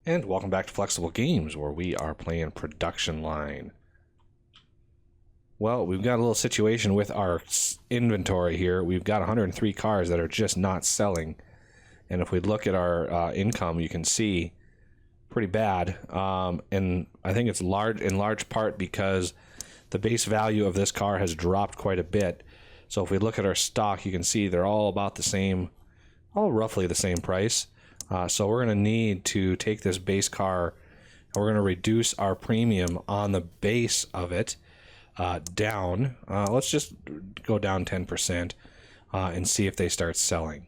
And welcome back to Flexible Games, where we are playing Production Line. Well, we've got a little situation with our inventory here. We've got 103 cars that are just not selling. And if we look at our income, you can see pretty bad. And I think it's in large part because the base value of this car has dropped quite a bit. So if we look at our stock, you can see they're all about the same, all roughly the same price. So we're going to need to take this base car and we're going to reduce our premium on the base of it down. Let's just go down 10% and see if they start selling,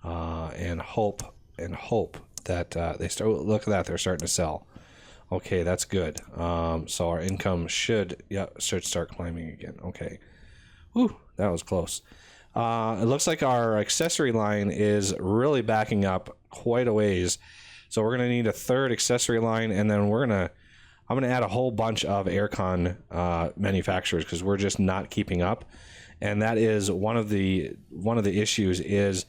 and hope that they start. Look at that, they're starting to sell. Okay, that's good. So our income should start climbing again. Okay, whew, that was close. It looks like our accessory line is really backing up quite a ways. So we're going to need a third accessory line, and then I'm going to add a whole bunch of aircon manufacturers because we're just not keeping up. And that is one of the issues is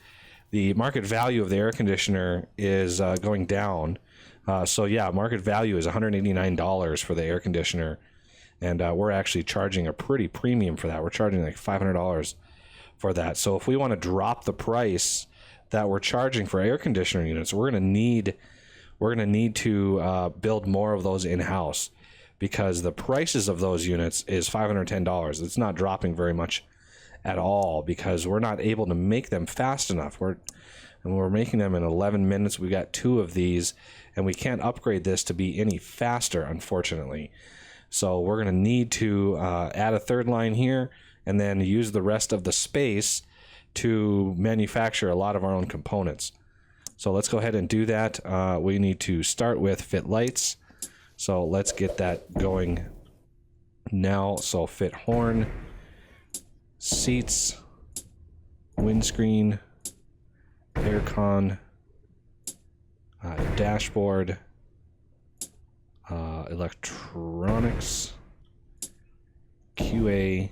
the market value of the air conditioner is going down. So yeah, market value is $189 for the air conditioner, and we're actually charging a pretty premium for that. We're charging like $500 for that. So if we want to drop the price that we're charging for air conditioner units, we're going to need to build more of those in-house, because the prices of those units is $510. It's not dropping very much at all because we're not able to make them fast enough. We're making them in 11 minutes. We got 2 of these, and we can't upgrade this to be any faster, unfortunately. So we're going to need to add a third line here and then use the rest of the space to manufacture a lot of our own components. So let's go ahead and do that. We need to start with fit lights. So let's get that going now. So fit horn, seats, windscreen, aircon, dashboard, electronics, QA,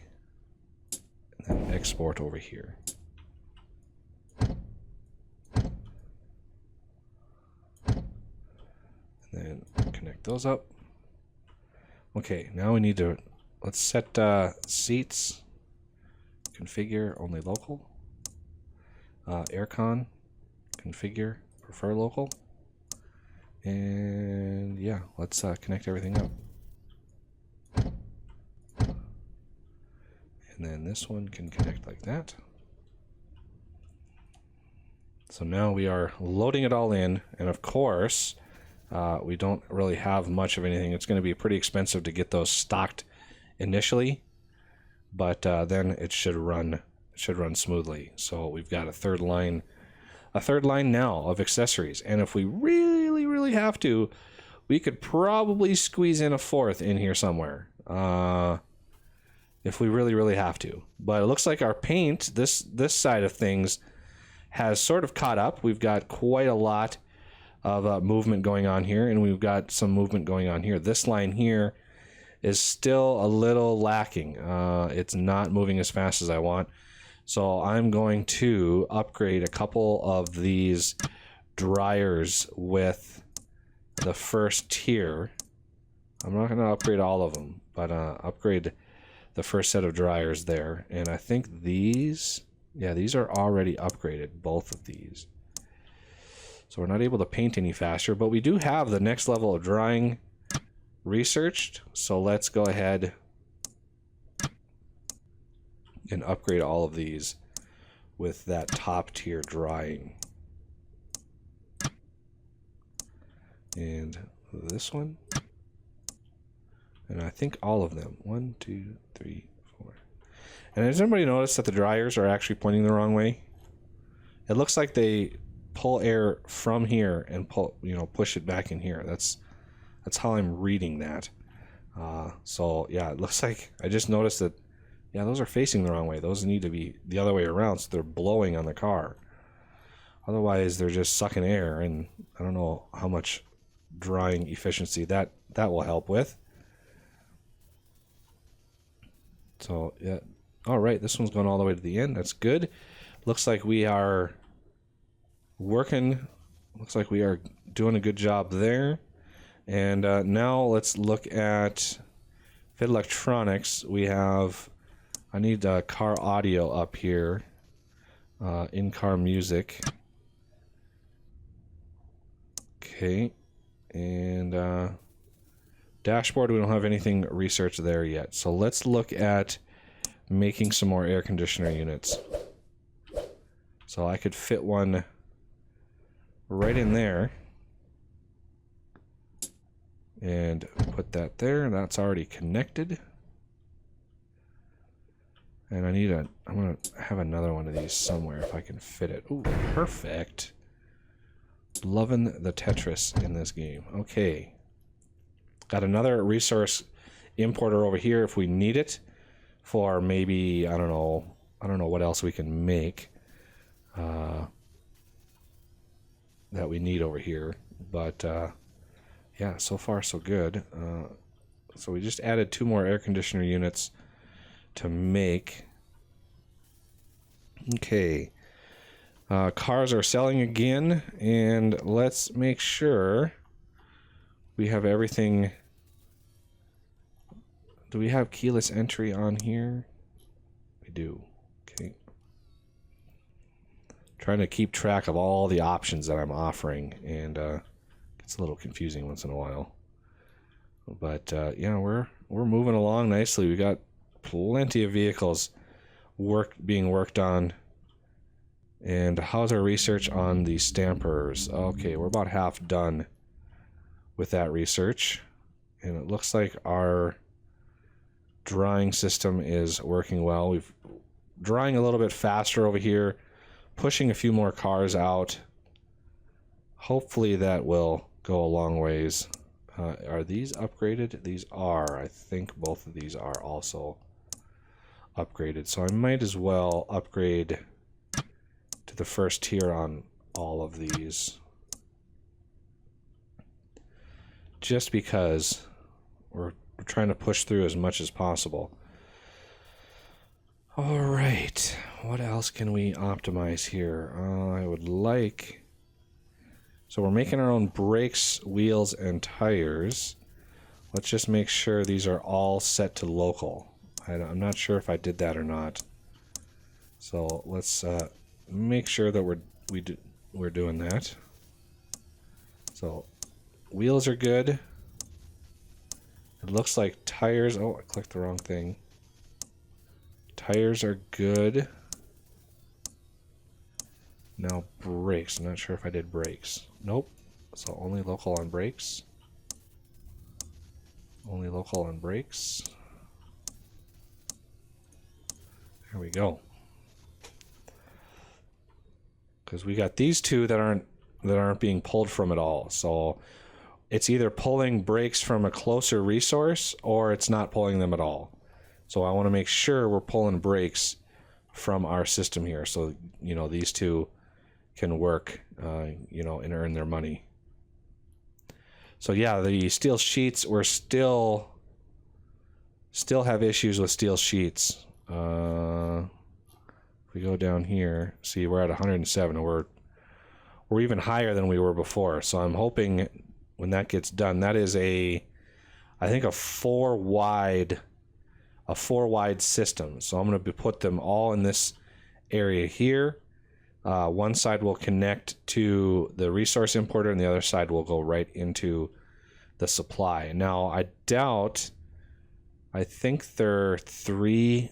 and then export over here. And then connect those up. Okay, now we need to, let's set seats, configure only local, aircon, configure prefer local, and yeah, let's connect everything up. And then this one can connect like that. So now we are loading it all in, and of course we don't really have much of anything. It's going to be pretty expensive to get those stocked initially, but then it should run smoothly. So we've got a third line now of accessories, and if we really have to, we could probably squeeze in a fourth in here somewhere. If we really have to. But it looks like our paint, this side of things, has sort of caught up. We've got quite a lot of movement going on here, and we've got some movement going on here. This line here is still a little lacking. It's not moving as fast as I want. So I'm going to upgrade a couple of these dryers with the first tier. I'm not going to upgrade all of them, but upgrade the first set of dryers there. And I think these are already upgraded, both of these. So we're not able to paint any faster, but we do have the next level of drying researched. So let's go ahead and upgrade all of these with that top tier drying. And this one. And I think all of them. 1, 2, 3, 4. And has anybody noticed that the dryers are actually pointing the wrong way? It looks like they pull air from here and push it back in here. That's how I'm reading that. So yeah, it looks like I just noticed that. Yeah, those are facing the wrong way. Those need to be the other way around, so they're blowing on the car. Otherwise, they're just sucking air, and I don't know how much drying efficiency that will help with. So yeah, all right, this one's going all the way to the end. That's good. Looks like we are working looks like we are doing a good job there. And now let's look at Fit Electronics. We have, I need car audio up here, in-car music. Okay, and dashboard, we don't have anything researched there yet. So let's look at making some more air conditioner units. So I could fit one right in there and put that there. That's already connected. And I'm gonna have another one of these somewhere if I can fit it. Ooh, perfect. Loving the Tetris in this game. Okay. Got another resource importer over here if we need it for maybe, I don't know what else we can make that we need over here. But yeah, so far so good. So we just added 2 more air conditioner units to make. Okay. Cars are selling again, and let's make sure we have everything. Do we have keyless entry on here? We do. Okay. Trying to keep track of all the options that I'm offering, and it's a little confusing once in a while. But yeah, we're moving along nicely. We got plenty of vehicles being worked on. And how's our research on the stampers? Okay, we're about half done with that research. And it looks like our drying system is working well. We've drying a little bit faster over here, pushing a few more cars out. Hopefully that will go a long ways. Are these upgraded? These are. I think both of these are also upgraded. So I might as well upgrade to the first tier on all of these. Just because we're trying to push through as much as possible. All right, what else can we optimize here? I would like... So we're making our own brakes, wheels, and tires. Let's just make sure these are all set to local. I'm not sure if I did that or not. So let's make sure that we're doing that. So wheels are good. It looks like tires... Oh, I clicked the wrong thing. Tires are good. Now brakes. I'm not sure if I did brakes. Nope. So only local on brakes. Only local on brakes. There we go. Because we got these two that aren't being pulled from at all. So it's either pulling brakes from a closer resource or it's not pulling them at all. So I want to make sure we're pulling brakes from our system here, so these two can work, and earn their money. So yeah, the steel sheets, we're still have issues with steel sheets. If we go down here, see we're at 107, and we're even higher than we were before. So I'm hoping when that gets done, that is I think a four wide system. So I'm going to put them all in this area here. One side will connect to the resource importer, and the other side will go right into the supply. Now I think they're three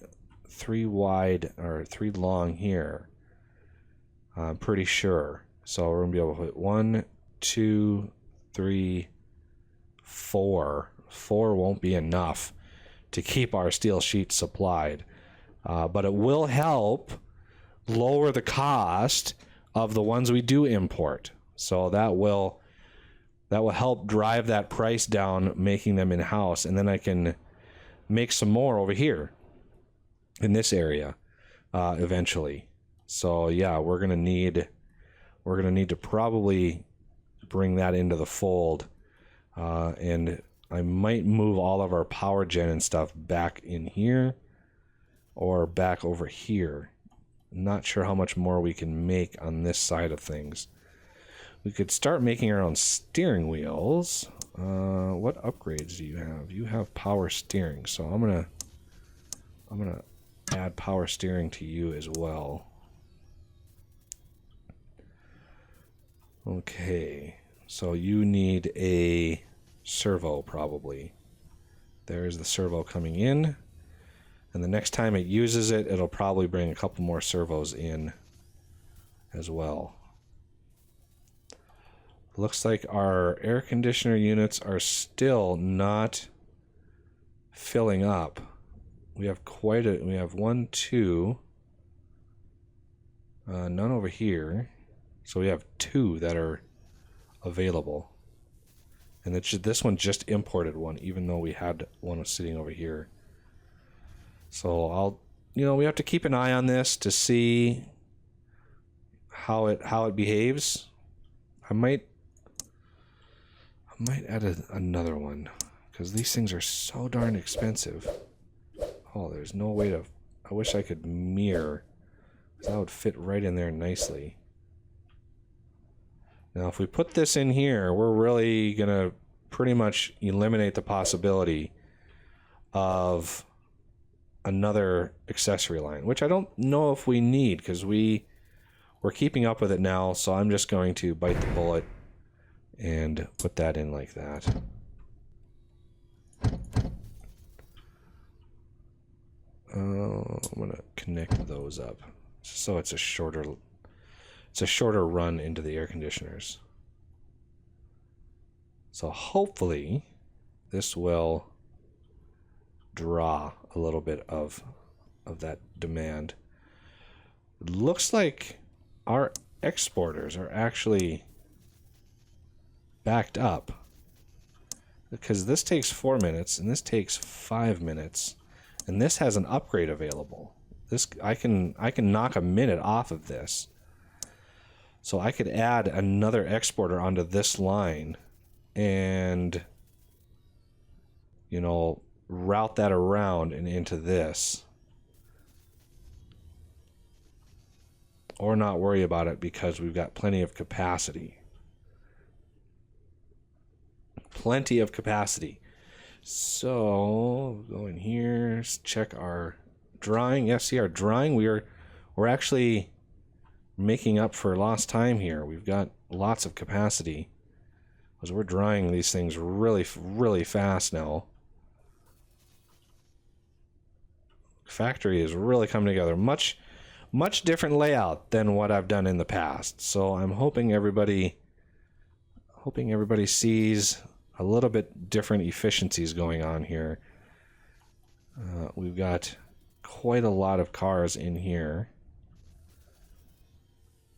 wide or 3 long here. I'm pretty sure. So we're gonna be able to put 1, 2, 3, 4. 4 won't be enough to keep our steel sheet supplied, but it will help lower the cost of the ones we do import. So that will help drive that price down, making them in-house, and then I can make some more over here in this area eventually. So yeah, we're gonna need to probably bring that into the fold, and I might move all of our power gen and stuff back in here or back over here. I'm not sure how much more we can make on this side of things, We could start making our own steering wheels. What upgrades do you have? You have power steering, so I'm gonna add power steering to you as well. Okay, so you need a servo probably. There's the servo coming in, and the next time it uses it, it'll probably bring a couple more servos in as well. Looks like our air conditioner units are still not filling up. We have we have 1, 2, none over here. So we have 2 that are available. And this one just imported one, even though we had one sitting over here. So we have to keep an eye on this to see how it behaves. I might add another one, because these things are so darn expensive. Oh, there's no way to... I wish I could mirror, because that would fit right in there nicely. Now, if we put this in here, we're really going to pretty much eliminate the possibility of another accessory line, which I don't know if we need, because we're keeping up with it now, so I'm just going to bite the bullet and put that in like that. I'm going to connect those up so it's a shorter run into the air conditioners. So hopefully this will draw a little bit of that demand. It looks like our exporters are actually backed up, because this takes 4 minutes and this takes 5 minutes, and this has an upgrade available. This I can knock a minute off of this, so I could add another exporter onto this line and route that around and into this, or not worry about it because we've got plenty of capacity. Plenty of capacity. So go in here, check our drawing. Yes, see our drawing. We're actually making up for lost time here. We've got lots of capacity because we're drying these things really, really fast now. Factory is really coming together. Much different layout than what I've done in the past. So I'm hoping everybody sees a little bit different efficiencies going on here. We've got quite a lot of cars in here,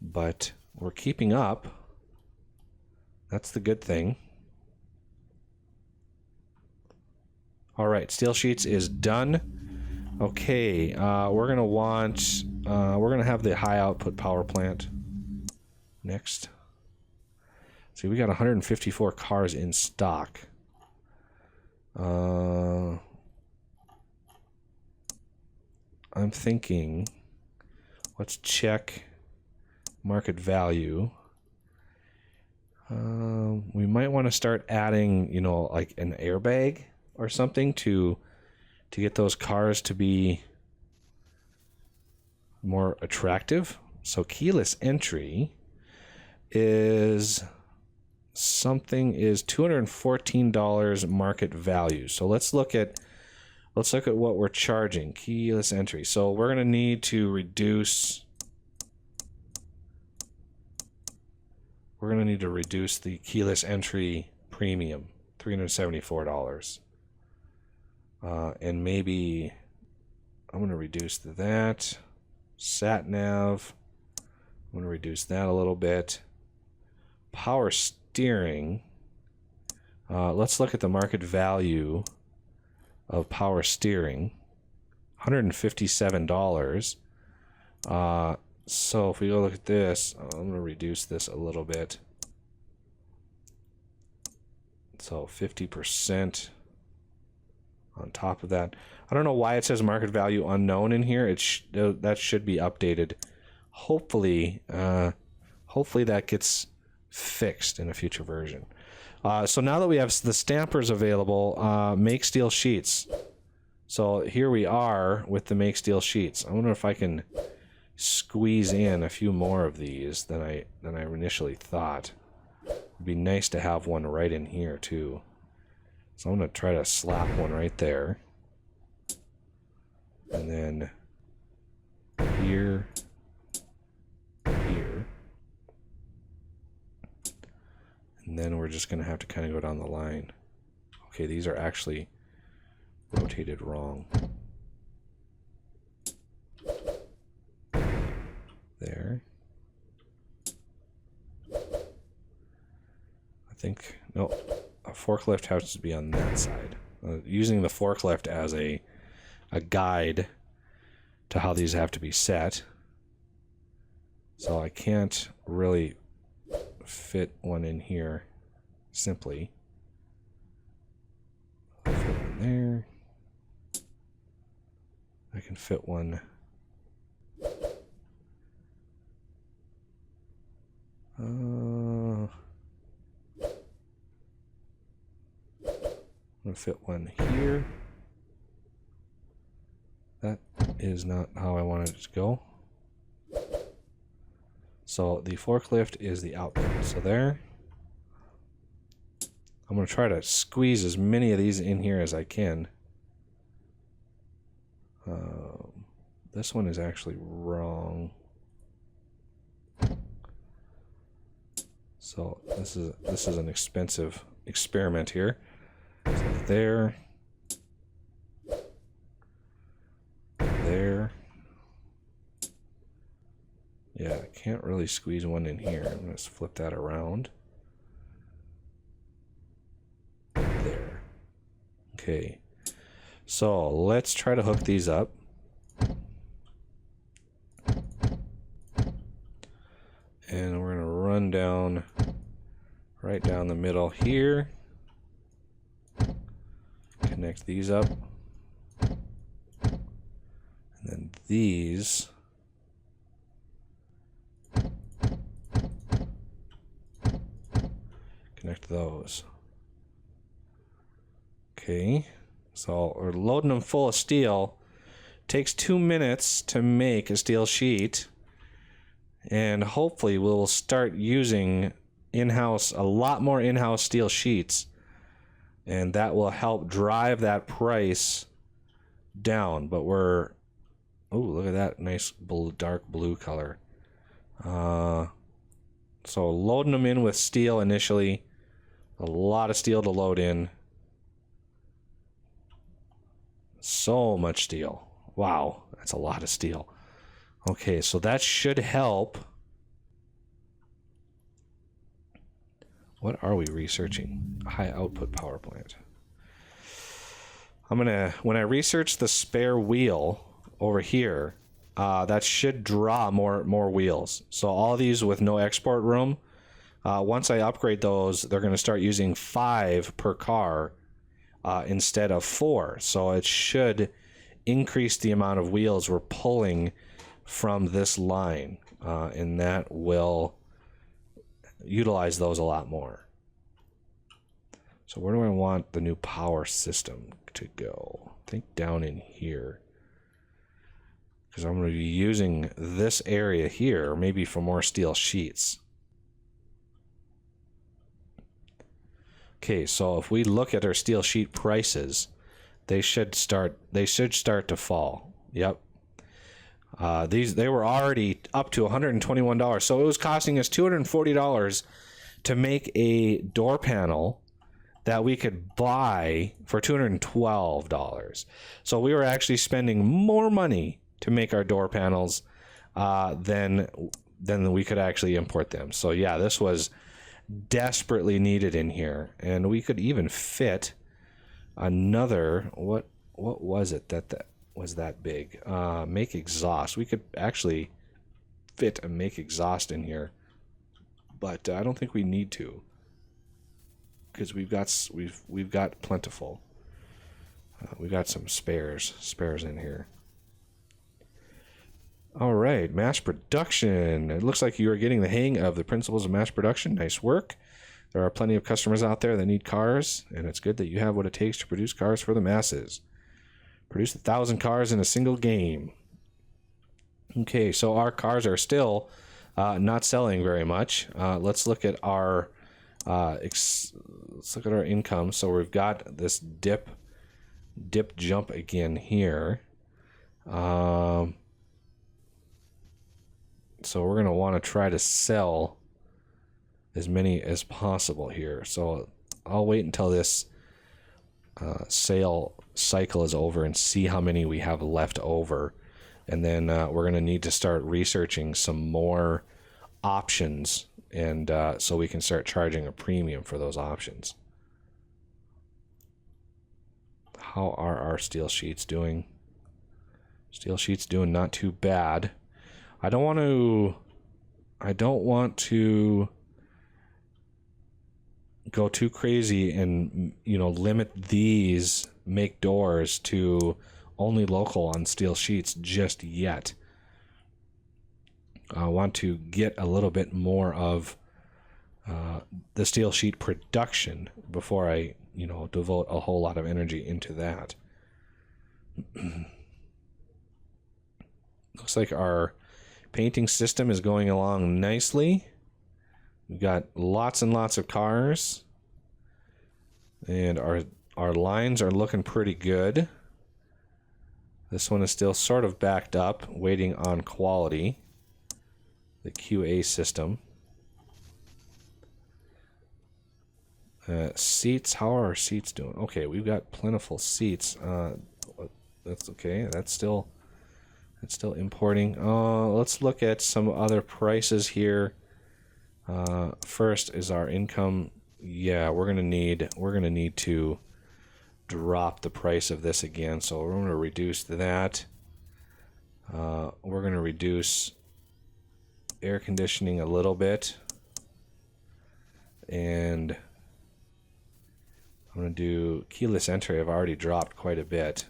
but we're keeping up. That's the good thing. All right, steel sheets is done. Okay, we're gonna have the high output power plant next. See, we got 154 cars in stock. I'm thinking, let's check market value. We might want to start adding, like an airbag or something to get those cars to be more attractive. So keyless entry is $214 market value. So let's look at what we're charging. Keyless entry. So we're going to need to reduce. We're going to need to reduce the keyless entry premium, $374. And maybe I'm going to reduce that. Sat nav. I'm going to reduce that a little bit. Power steering. Let's look at the market value of power steering. $157. So if we go look at this, I'm going to reduce this a little bit. So 50% on top of that. I don't know why it says market value unknown in here. That should be updated. Hopefully that gets fixed in a future version. So now that we have the stampers available, make steel sheets. So here we are with the make steel sheets. I wonder if I can squeeze in a few more of these than I initially thought. It'd be nice to have one right in here too. So I'm going to try to slap one right there. And then here, here. And then we're just going to have to kind of go down the line. Okay, these are actually rotated wrong. There. I think, no, a forklift has to be on that side. Using the forklift as a guide to how these have to be set. So I can't really fit one in here simply. I'll fit one there. I can fit one. I'm gonna fit one here. That is not how I wanted it to go. So the forklift is the output. So there. I'm going to try to squeeze as many of these in here as I can. This one is actually wrong. So this is an expensive experiment here. So there. There. Yeah, I can't really squeeze one in here. I'm going to flip that around. There. Okay. So let's try to hook these up. And we're going to run down, right down the middle here. Connect these up. And then these. Connect those. Okay. So we're loading them full of steel. Takes 2 minutes to make a steel sheet. And hopefully we'll start using in-house, a lot more in-house steel sheets. And that will help drive that price down. But we're, oh, look at that nice dark blue color. So loading them in with steel initially. A lot of steel to load in. So much steel. Wow, that's a lot of steel. Okay, so that should help. What are we researching? High output power plant. When I research the spare wheel over here, that should draw more wheels. So all these with no export room, once I upgrade those, they're going to start using 5 per car instead of 4. So it should increase the amount of wheels we're pulling from this line, and that will utilize those a lot more. So where do I want the new power system to go? I think down in here, because I'm going to be using this area here maybe for more steel sheets. Okay, so if we look at our steel sheet prices, they should start to fall. Yep. They were already up to $121, so it was costing us $240 to make a door panel that we could buy for $212. So we were actually spending more money to make our door panels than we could actually import them. So yeah, this was desperately needed in here, and we could even fit another, what was it that was that big? Make exhaust. We could actually fit a make exhaust in here, but I don't think we need to, because we've got plentiful. We've got some spares in here. All right, mass production. It looks like you are getting the hang of the principles of mass production. Nice work. There are plenty of customers out there that need cars, and it's good that you have what it takes to produce cars for the masses. Produce 1,000 cars in a single game. Okay, so our cars are still not selling very much. Let's look at our income. So we've got this dip jump again here. So we're going to want to try to sell as many as possible here. So I'll wait until this sale cycle is over and see how many we have left over. And then we're going to need to start researching some more options, and so we can start charging a premium for those options. How are our steel sheets doing? Steel sheets doing not too bad. I don't want to go too crazy and, you know, limit these make doors to only local on steel sheets just yet. I want to get a little bit more of the steel sheet production before I, you know, devote a whole lot of energy into that. Looks like our painting system is going along nicely. We've got lots and lots of cars, and our lines are looking pretty good. This one is still sort of backed up, waiting on quality, the QA system. Seats, how are our seats doing? Okay, we've got plentiful seats. That's okay. That's still importing. Let's look at some other prices here. First is our income. Yeah, we're gonna need to drop the price of this again, so we're going to reduce that. We're going to reduce air conditioning a little bit, and I'm going to do keyless entry. I've already dropped quite a bit,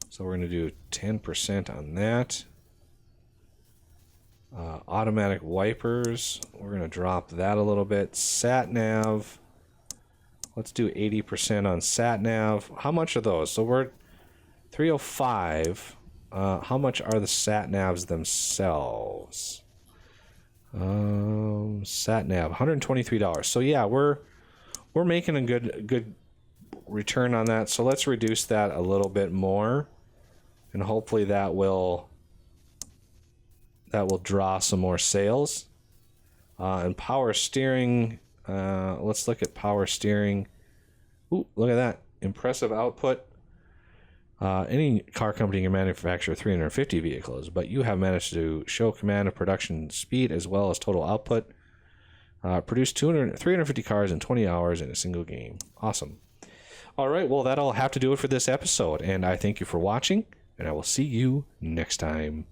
so we're going to do 10% on that. Automatic wipers, we're going to drop that a little bit. Sat nav, let's do 80% on sat nav. How much are those? So we're 305. How much are the sat navs themselves? Sat nav, $123. So yeah, we're making a good return on that. So let's reduce that a little bit more, and hopefully that will draw some more sales. And power steering. Let's look at power steering. Ooh, look at that. Impressive output. Any car company can manufacture 350 vehicles, but you have managed to show command of production speed as well as total output. Produce 350 cars in 20 hours in a single game. Awesome. All right, well, that'll have to do it for this episode, and I thank you for watching, and I will see you next time.